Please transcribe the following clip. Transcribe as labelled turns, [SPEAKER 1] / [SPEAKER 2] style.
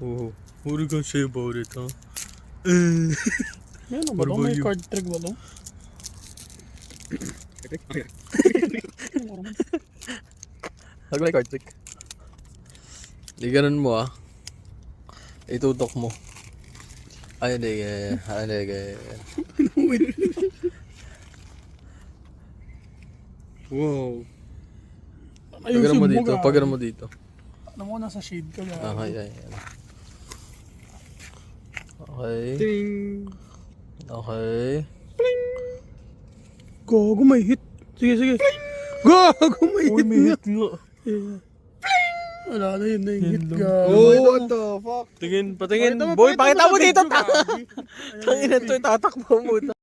[SPEAKER 1] Oh, what are you gonna say about it, huh?
[SPEAKER 2] Ano ba
[SPEAKER 1] What
[SPEAKER 2] to?
[SPEAKER 1] about
[SPEAKER 2] May
[SPEAKER 1] you?
[SPEAKER 2] card trick ba to?
[SPEAKER 1] Hag may card trick. Di ganun mo ah. Itutok mo. Ay, hindi kaya. Ay, hindi kaya. Wow. Pagano mo dito. Pagano mo dito.
[SPEAKER 2] Ano mo, nasa shade ka
[SPEAKER 1] Ah,
[SPEAKER 2] gago.
[SPEAKER 1] ay, ay. Okay.
[SPEAKER 3] Ting!
[SPEAKER 1] Okay.
[SPEAKER 2] Gago, may hit. Sige, sige. Gago, may hit nga.
[SPEAKER 1] nga.
[SPEAKER 2] Yeah. Wala na yun na yung hit, gago.
[SPEAKER 3] Oh, what the fuck?
[SPEAKER 1] Tingin, patingin.
[SPEAKER 2] Pakita mo,
[SPEAKER 1] Boy,
[SPEAKER 2] pakita
[SPEAKER 1] pakita
[SPEAKER 2] mo
[SPEAKER 1] mo
[SPEAKER 2] sa
[SPEAKER 1] dito.
[SPEAKER 2] video, gago.
[SPEAKER 1] Tangina to, tatakbo mo.